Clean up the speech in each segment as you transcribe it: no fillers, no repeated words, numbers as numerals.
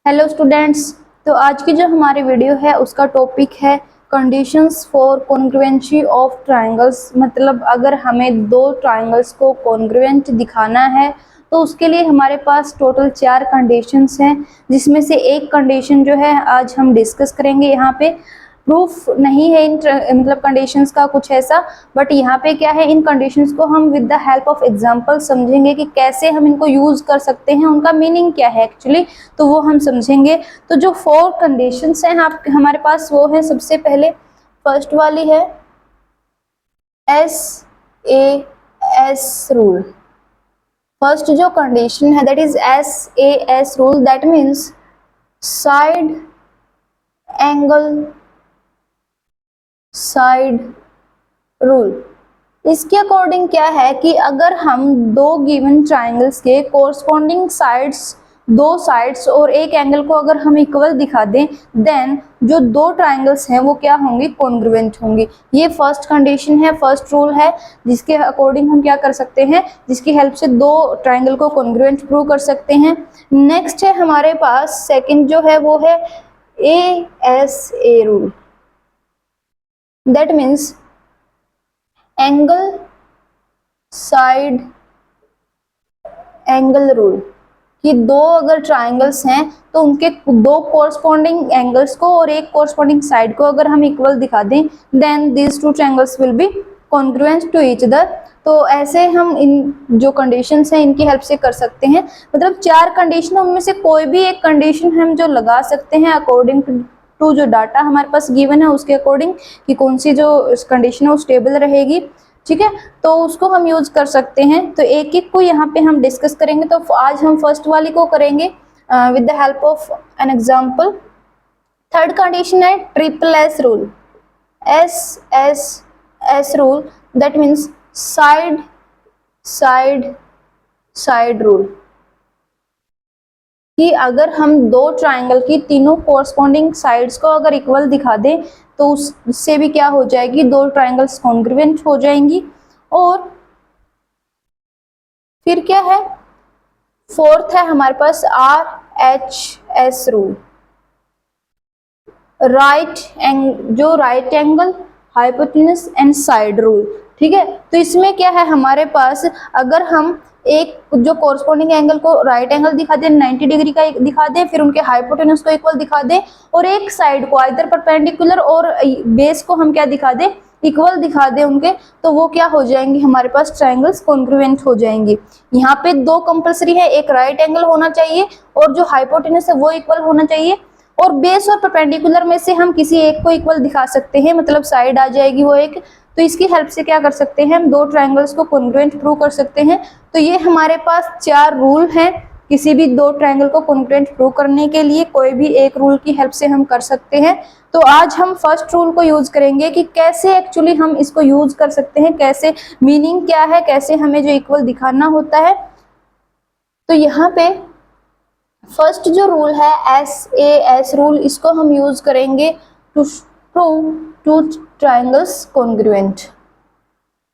Hello students. तो आज की जो हमारी वीडियो है उसका टॉपिक है conditions for congruency of triangles. मतलब अगर हमें दो ट्रायंगल्स को कॉन्ग्रुएंट दिखाना है तो उसके लिए हमारे पास टोटल 4 कंडीशंस हैं, जिसमें से एक कंडीशन जो है आज हम डिस्कस करेंगे। यहाँ पे प्रूफ नहीं है इन मतलब कंडीशंस का कुछ ऐसा, बट यहाँ पे क्या है, इन कंडीशंस को हम with the help of example समझेंगे कि कैसे हम इनको यूज कर सकते हैं, उनका मीनिंग क्या है एक्चुअली, तो वो हम समझेंगे। तो जो 4 कंडीशंस हैं आप हमारे पास वो है, सबसे पहले फर्स्ट वाली है SAS रूल। फर्स्ट जो कंडीशन है that is SAS rule, that means side side rule. इसके अकॉर्डिंग क्या है कि अगर हम दो गिवन ट्राइंगल्स के कोरस्पॉन्डिंग साइड्स, दो साइड्स और एक एंगल को अगर हम इक्वल दिखा दें, देन जो दो ट्राइंगल्स हैं वो क्या होंगी, कॉन्ग्रुएंट होंगी। ये फर्स्ट कंडीशन है, फर्स्ट रूल है, जिसके अकॉर्डिंग हम क्या कर सकते हैं, जिसकी हेल्प से दो ट्राइंगल को कॉन्ग्रुएंट प्रूव कर सकते हैं। नेक्स्ट है हमारे पास सेकंड जो है वो है ASA rule, that means angle side angle rule. कि दो अगर ट्राइंगल्स हैं तो उनके दो कोरस्पॉन्डिंग एंगल्स को और एक कोरस्पॉन्डिंग साइड को अगर हम इक्वल दिखा दें, then these two triangles will be congruent to each other. तो ऐसे हम इन जो कंडीशंस हैं इनकी हेल्प से कर सकते हैं। मतलब 4 कंडीशन, उनमें से कोई भी एक कंडीशन हम जो लगा सकते हैं अकॉर्डिंग टू जो डाटा हमारे पास गिवन है उसके अकॉर्डिंग, कि कौन सी जो कंडीशन है वो स्टेबल रहेगी। ठीक है, तो उसको हम यूज कर सकते हैं। तो एक एक को यहाँ पे हम डिस्कस करेंगे। तो आज हम फर्स्ट वाली को करेंगे with the help of an example. Third condition है SSS rule. SSS rule, that means side side side rule. कि अगर हम दो ट्राइंगल की तीनों कोरस्पॉन्डिंग साइड्स को अगर इक्वल दिखा दें तो उससे भी क्या हो जाएगी, दो ट्राइंगल्स कॉन्ग्रुएंट हो जाएंगी। और फिर क्या है, फोर्थ है हमारे पास RHS रूल, जो right angle hypotenuse and side rule. ठीक है, तो इसमें क्या है हमारे पास, अगर हम एक जो कोरस्पॉन्डिंग एंगल को राइट एंगल दिखा दें, 90 डिग्री का दिखा दें, फिर उनके हाइपोटेन्यूज को इक्वल दिखा दें, और एक साइड को आइदर परपेंडिकुलर और बेस को हम क्या दिखा दें, इक्वल दिखा दें उनके, तो वो क्या हो जाएंगे, हमारे पास ट्राइंगल्स कॉन्ग्रुएंट हो जाएंगे। यहाँ पे दो कंपलसरी है, एक राइट एंगल होना चाहिए और जो हाइपोटेन्यूज है वो इक्वल होना चाहिए, और बेस और परपेंडिकुलर में से हम किसी एक को इक्वल दिखा सकते हैं, मतलब साइड आ जाएगी वो एक। तो इसकी हेल्प से क्या कर सकते हैं, हम दो ट्राइंगल्स को कॉन्ग्रुएंट प्रूव कर सकते हैं। तो ये हमारे पास 4 रूल हैं किसी भी दो ट्राइंगल को कॉन्ग्रुएंट प्रूव करने के लिए। कोई भी एक रूल की हेल्प से हम कर सकते हैं। तो आज हम फर्स्ट रूल को यूज करेंगे कि कैसे एक्चुअली हम इसको यूज कर सकते हैं, कैसे मीनिंग क्या है, कैसे हमें जो इक्वल दिखाना होता है। तो यहाँ पे फर्स्ट जो रूल है SAS रूल, इसको हम यूज करेंगे to prove two triangles congruent.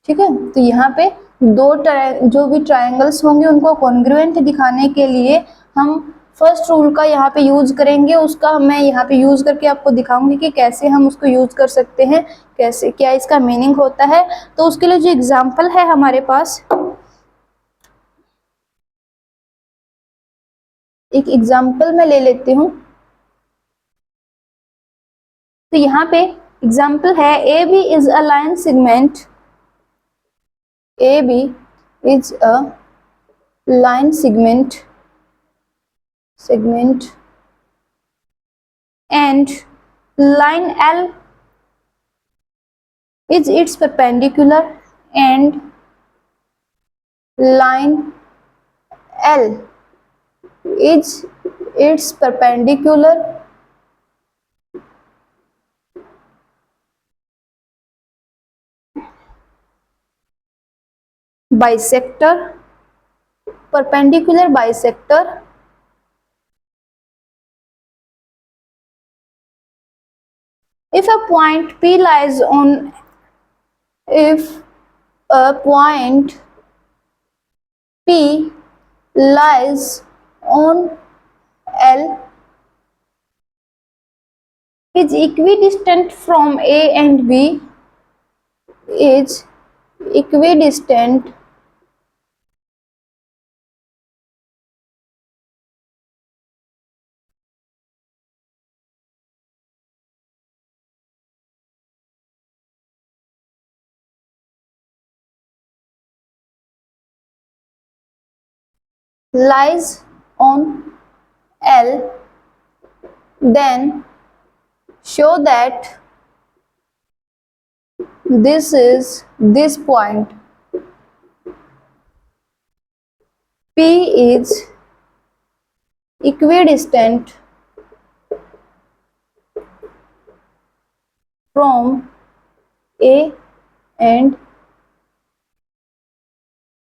ठीक है, तो यहाँ पे जो भी ट्राइंगल्स होंगे उनको कॉन्ग्रुएंट दिखाने के लिए हम फर्स्ट रूल का यहाँ पे यूज करेंगे। उसका मैं यहाँ पे यूज करके आपको दिखाऊंगी कि कैसे हम उसको यूज कर सकते हैं, कैसे क्या इसका मीनिंग होता है। तो उसके लिए जो एग्जाम्पल है हमारे पास, एक एग्जाम्पल मैं ले लेती हूँ। तो यहाँ पे एग्जाम्पल है AB is a line segment, AB is a line segment and line L is its perpendicular and line L is its perpendicular perpendicular bisector if a point P lies on if a point P lies on L is equidistant from A and B, is equidistant lies on L, then show that this is this point P is equidistant from A and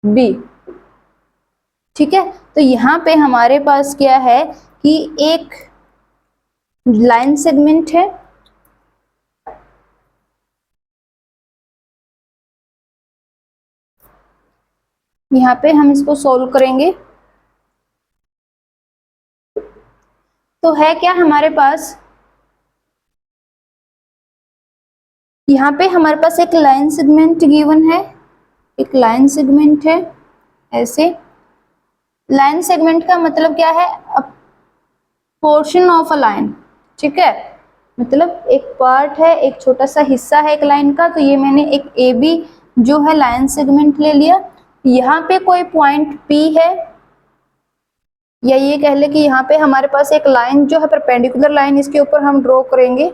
B। ठीक है, तो यहाँ पे हमारे पास क्या है कि एक लाइन सेगमेंट है, यहाँ पे हम इसको सोल्व करेंगे। तो है क्या हमारे पास, यहाँ पे हमारे पास एक लाइन सेगमेंट गिवन है, एक लाइन सेगमेंट है ऐसे। लाइन सेगमेंट का मतलब क्या है, पोर्शन ऑफ अ लाइन। ठीक है, मतलब एक पार्ट है, एक छोटा सा हिस्सा है एक लाइन का। तो ये मैंने एक ए बी जो है लाइन सेगमेंट ले लिया। यहाँ पे कोई पॉइंट P है, या ये कह ले कि यहाँ पे हमारे पास एक लाइन जो है परपेंडिकुलर लाइन, इसके ऊपर हम ड्रॉ करेंगे।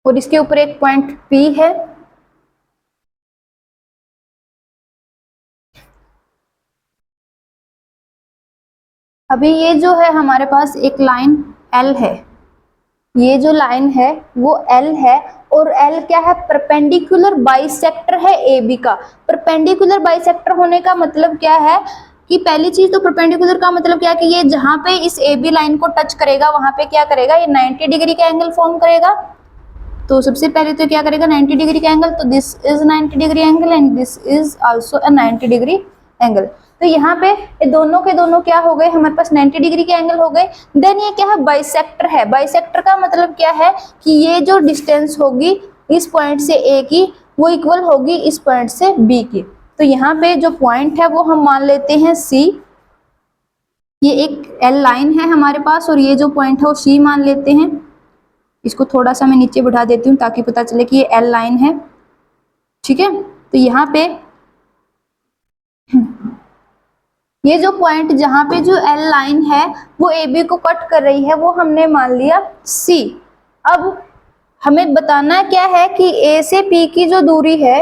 और इसके ऊपर एक पॉइंट P है। अभी ये जो है हमारे पास एक लाइन L है, ये जो लाइन है वो L है, और L क्या है, परपेंडिकुलर बाइसेक्टर है AB का। परपेंडिकुलर बाइसेक्टर होने का मतलब क्या है कि पहली चीज तो परपेंडिकुलर का मतलब क्या है कि ये जहां पे इस AB लाइन को टच करेगा वहां पे क्या करेगा, ये 90 डिग्री का एंगल फॉर्म करेगा। तो सबसे पहले तो क्या करेगा, 90 डिग्री का एंगल। तो this is 90 degree angle and this is also a 90 degree angle. तो यहाँ पे ये दोनों के दोनों क्या हो गए, हमारे पास 90 डिग्री के एंगल हो गए। देन ये क्या है, बाइसेक्टर है। बाइसेक्टर का मतलब क्या है कि ये जो डिस्टेंस होगी इस पॉइंट से A की, वो इक्वल होगी इस पॉइंट से B की। तो यहाँ पे जो पॉइंट है वो हम मान लेते हैं C। ये एक L लाइन है हमारे पास, और ये जो पॉइंट है वो C मान लेते हैं। इसको थोड़ा सा मैं नीचे बढ़ा देती हूँ ताकि पता चले कि ये L लाइन है। ठीक है, तो यहाँ पे ये जो पॉइंट जहां पे जो L लाइन है वो AB को कट कर रही है, वो हमने मान लिया C। अब हमें बताना क्या है कि A से P की जो दूरी है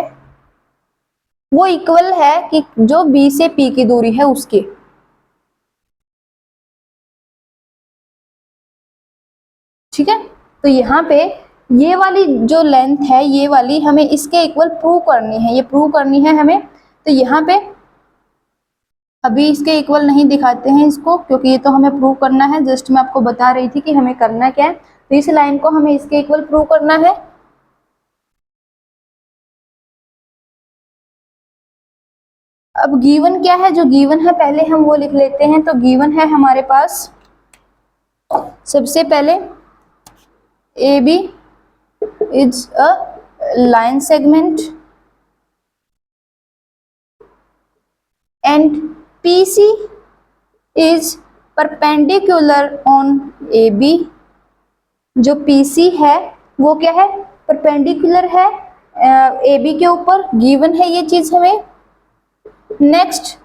वो इक्वल है कि जो B से P की दूरी है उसके। ठीक है, तो यहाँ पे ये वाली जो लेंथ है ये वाली हमें इसके इक्वल प्रूव करनी है, ये प्रूव करनी है हमें। तो यहाँ पे अभी इसके इक्वल नहीं दिखाते हैं इसको, क्योंकि ये तो हमें प्रूव करना है। जस्ट मैं आपको बता रही थी कि हमें करना क्या है। तो इस लाइन को हमें इसके इक्वल प्रूव करना है। अब गिवन क्या है, जो गिवन है पहले हम वो लिख लेते हैं। तो गिवन है हमारे पास सबसे पहले AB is a line segment and PC is perpendicular on AB। जो PC है वो क्या है, परपेंडिकुलर है AB के ऊपर। गिवन है ये चीज हमें। नेक्स्ट,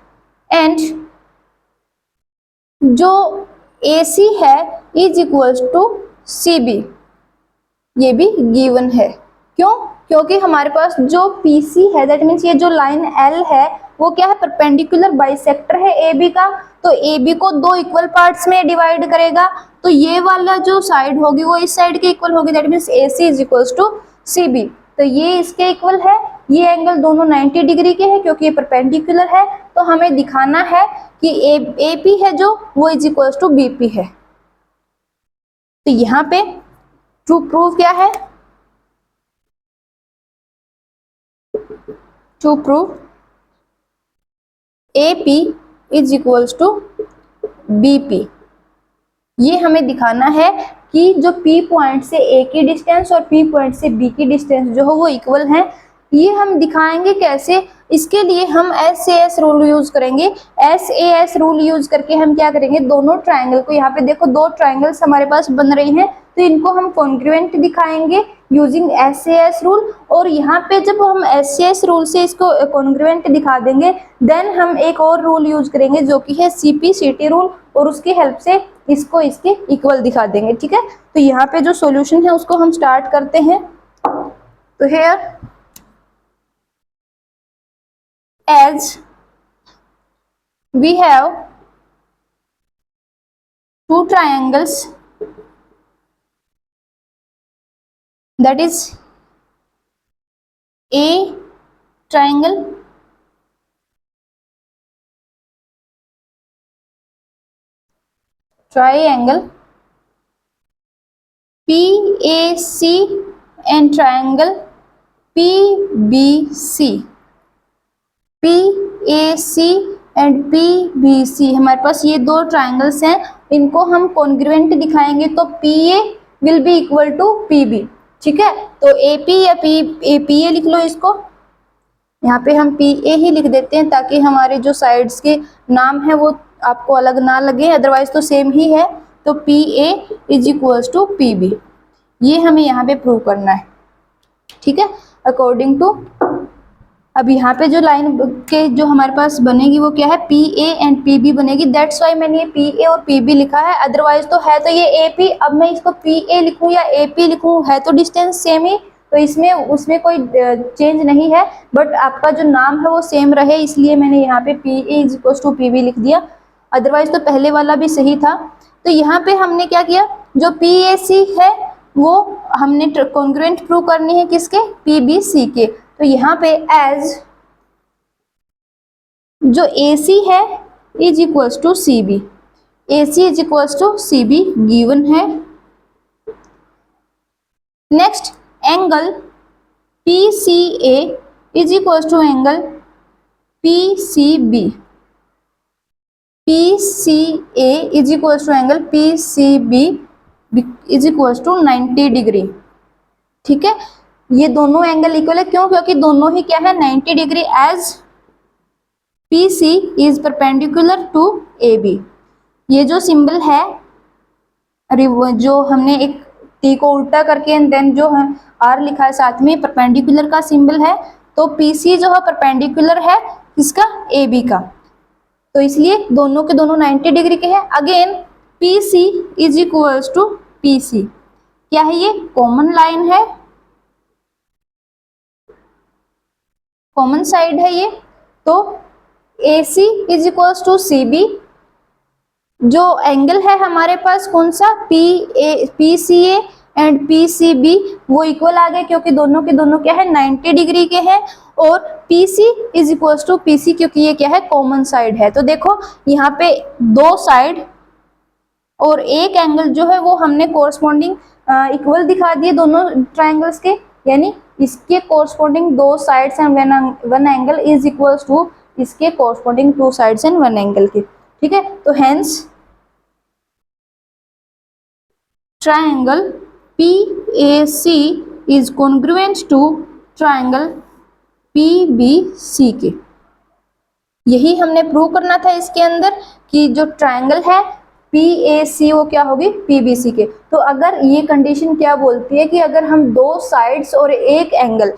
एंड जो AC है इज इक्वल्स टू CB, ये भी गिवन है। क्यों, क्योंकि हमारे पास जो PC है दैट मीन्स ये जो लाइन L है वो क्या है, परपेंडिकुलर बाइसेक्टर है AB का। तो AB को दो इक्वल पार्ट्स में डिवाइड करेगा। तो ये वाला जो साइड होगी वो इस साइड के इक्वल होगी, that means AC is equals to CB। तो ये इसके इक्वल है, ये एंगल दोनों 90 डिग्री के हैं क्योंकि ये परपेंडिकुलर है, तो हमें दिखाना है कि ए पी है जो वो is equal to B P है। तो यहाँ पे टू प्रूव क्या है, to prove A P is equal to B P, ये हमें दिखाना है कि जो P पॉइंट से A की डिस्टेंस और P पॉइंट से B की डिस्टेंस जो हो वो इक्वल है। ये हम दिखाएंगे कैसे, इसके लिए हम SAS रूल यूज करेंगे। SAS रूल यूज करके हम क्या करेंगे, दोनों ट्राइंगल को, यहाँ पे देखो दो ट्राइंगल्स हमारे पास बन रही हैं, तो इनको हम कॉन्ग्रुएंट दिखाएंगे यूजिंग SAS रूल। और यहाँ पे जब हम SAS रूल से इसको कॉन्ग्रुएंट दिखा देंगे, देन हम एक और रूल यूज करेंगे जो कि है CP/CT रूल, और उसकी हेल्प से इसको इसके इक्वल दिखा देंगे। ठीक है, तो यहाँ पे जो सॉल्यूशन है उसको हम स्टार्ट करते हैं। तो hair as we have two triangles, that is A triangle, triangle PAC and triangle PBC, PAC and PBC हमारे पास ये दो ट्राइंगल्स हैं, इनको हम कॉन्ग्रुएंट दिखाएंगे, तो PA will be equal to PB। ठीक है, तो AP या PA लिख लो इसको, यहाँ पे हम PA ही लिख देते हैं ताकि हमारे जो साइड्स के नाम है वो आपको अलग ना लगे, अदरवाइज तो सेम ही है। तो PA is equal to PB, ये हमें यहाँ पे प्रूव करना है। ठीक है, अकॉर्डिंग टू, अब यहाँ पे जो लाइन के जो हमारे पास बनेगी वो क्या है, PA एंड PB बनेगी, दैट्स वाई मैंने ये PA और PB लिखा है, अदरवाइज तो है तो ये AP। अब मैं इसको PA लिखूँ या AP लिखूँ, है तो डिस्टेंस सेम ही, तो इसमें उसमें कोई चेंज नहीं है, बट आपका जो नाम है वो सेम रहे, इसलिए मैंने यहाँ पे PA is equal to PB लिख दिया, अदरवाइज तो पहले वाला भी सही था। तो यहाँ पे हमने क्या किया, जो PAC है वो हमने कॉन्ग्रुएंट प्रूव करनी है किसके, PBC के। तो यहाँ पे एज जो AC है is equals to CB, AC is equals to CB given है। Next angle PCA is equals to angle PCB, PCA is equals to angle PCB is equals to 90 degree. ठीक है, ये दोनों एंगल इक्वल है, क्यों, क्योंकि दोनों ही क्या है 90 degree, as PC is perpendicular to AB। ये जो सिंबल है, जो हमने एक T को उल्टा करके एंड देन जो है R लिखा है साथ में, परपेंडिकुलर का सिंबल है, तो PC जो है परपेंडिकुलर है किसका, AB का, तो इसलिए दोनों के दोनों 90 डिग्री के हैं। Again PC is equals to PC, क्या है ये, कॉमन लाइन है, कॉमन साइड है ये, तो AC is equals to CB, जो एंगल है हमारे पास कौन सा, PCA एंड PCB वो इक्वल आ गए क्योंकि दोनों के दोनों क्या है 90 डिग्री के हैं, और PC is equals to PC क्योंकि ये क्या है कॉमन साइड है। तो देखो यहाँ पे दो साइड और एक एंगल जो है वो हमने कोरस्पॉन्डिंग इक्वल दिखा दिए दोनों ट्राइंगल्स के, यानी इसके कोरस्पॉन्डिंग दो sides and one angle is equals to इसके corresponding two sides and one angle के। ठीक है, तो hence triangle PAC is congruent to triangle PBC के। यही हमने प्रूव करना था इसके अंदर कि जो ट्राइंगल है PAC वो क्या होगी PBC के। तो अगर ये कंडीशन क्या बोलती है कि अगर हम दो साइड्स और एक एंगल,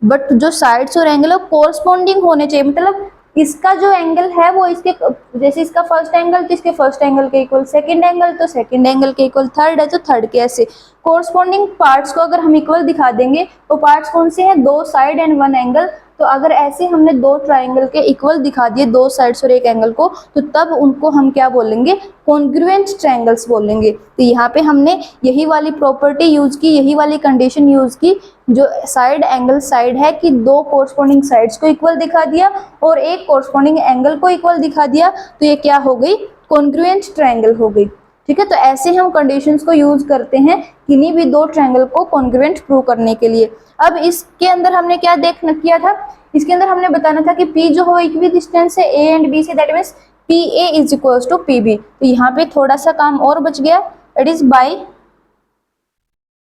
बट जो साइड्स और एंगल कोरस्पॉन्डिंग होने चाहिए, मतलब इसका जो एंगल है वो इसके, जैसे इसका फर्स्ट एंगल तो इसके फर्स्ट एंगल के इक्वल, सेकंड एंगल तो सेकंड एंगल के इक्वल, थर्ड है तो थर्ड के, ऐसे कोरस्पॉन्डिंग पार्ट्स को अगर हम इक्वल दिखा देंगे, तो पार्ट्स कौन से हैं, दो साइड एंड वन एंगल, तो अगर ऐसे हमने दो ट्राइंगल के इक्वल दिखा दिए दो साइड्स और एक एंगल को, तो तब उनको हम क्या बोलेंगे, कॉन्ग्रुएंट ट्रायंगल्स बोलेंगे। तो यहाँ पे हमने यही वाली प्रॉपर्टी यूज की, यही वाली कंडीशन यूज की, जो साइड एंगल साइड है कि दो कोरस्पॉन्डिंग साइड्स को इक्वल दिखा दिया और एक कोरस्पॉन्डिंग एंगल को इक्वल दिखा दिया, तो ये क्या हो गई, कॉन्ग्रुएंट ट्रायंगल हो गई। ठीक है, तो ऐसे हम कंडीशंस को यूज करते हैं किन्हीं भी दो ट्रायंगल को कॉन्ग्रुएंट प्रूव करने के लिए। अब इसके अंदर हमने क्या किया था, इसके अंदर हमने बताना था कि P जो हो इक्वी डिस्टेंस है A एंड B से, that means PA is equals to PB। तो यहाँ पे थोड़ा सा काम और बच गया, it is by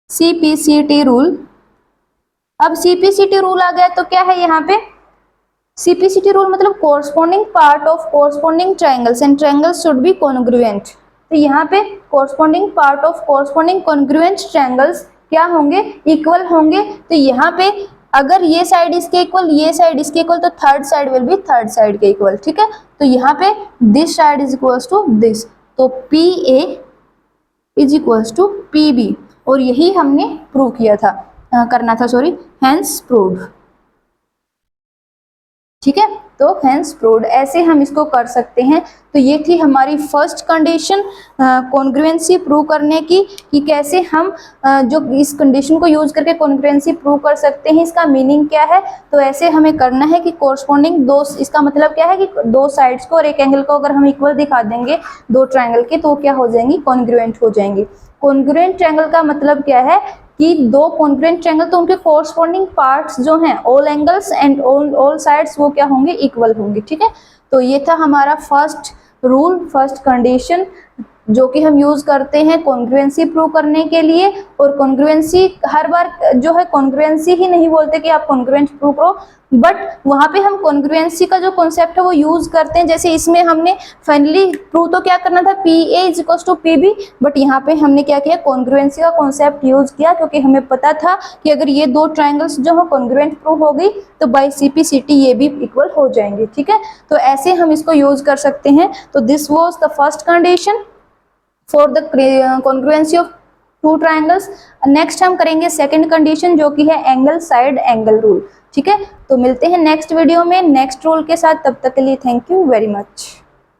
CPCT rule. अब CPCT रूल आ गया तो क्या है यहाँ पे, CPCT रूल मतलब corresponding part of corresponding triangles and triangles should be congruent. तो यहाँ पे corresponding part of corresponding congruent triangles क्या होंगे, इक्वल होंगे। तो यहाँ पे अगर ये साइड इसके इक्वल, ये साइड इसके इक्वल, तो third side will be third side के इक्वल। ठीक है, तो यहाँ पे this side is equals to this, तो PA is equals to PB, और यही हमने प्रूव किया था, करना था, सॉरी, हेंस प्रूव्ड। ठीक है, तो हेंस प्रूव्ड, ऐसे हम इसको कर सकते हैं। तो ये थी हमारी फर्स्ट कंडीशन कॉन्ग्रुएंसी प्रूव करने की, कि कैसे हम जो इस कंडीशन को यूज करके कॉन्ग्रुएंसी प्रूव कर सकते हैं, इसका मीनिंग क्या है। तो ऐसे हमें करना है कि कोरस्पॉन्डिंग दो, इसका मतलब क्या है कि दो साइड्स को और एक एंगल को अगर हम इक्वल दिखा देंगे दो ट्रायंगल के, तो क्या हो जाएंगी, कॉन्ग्रुएंट हो जाएंगी। कॉन्ग्रुएंट ट्रायंगल का मतलब क्या है कि दो कॉन्ग्रुएंट ट्रायंगल, तो उनके कोरस्पॉन्डिंग पार्ट्स जो हैं, all angles and all sides, वो क्या होंगे, इक्वल होंगे। ठीक है, तो ये था हमारा फर्स्ट रूल, फर्स्ट कंडीशन, जो कि हम यूज करते हैं कॉन्ग्रुएंसी प्रूव करने के लिए। और कॉन्ग्रुएंसी हर बार जो है, कॉन्ग्रुएंसी ही नहीं बोलते कि आप कॉन्ग्रुएंट प्रूव करो, बट वहां पे हम कॉन्ग्रुएंसी का जो कॉन्सेप्ट है वो यूज करते हैं। जैसे इसमें हमने फाइनली प्रूव तो क्या करना था, PA is equal to PB, but यहाँ पे हमने क्या किया, कॉन्ग्रुएंसी का कॉन्सेप्ट यूज किया, क्योंकि हमें पता था कि अगर ये दो ट्रायंगल्स जो है कॉन्ग्रुएंट प्रूव हो गई, तो बाय CPCT ये भी इक्वल हो जाएंगे। ठीक है, तो ऐसे हम इसको यूज कर सकते हैं। तो this was the first condition for the congruency of two triangles. Next हम करेंगे सेकंड कंडीशन, जो कि है एंगल साइड एंगल रूल। ठीक है, तो मिलते हैं नेक्स्ट वीडियो में नेक्स्ट रूल के साथ, तब तक के लिए थैंक यू वेरी मच।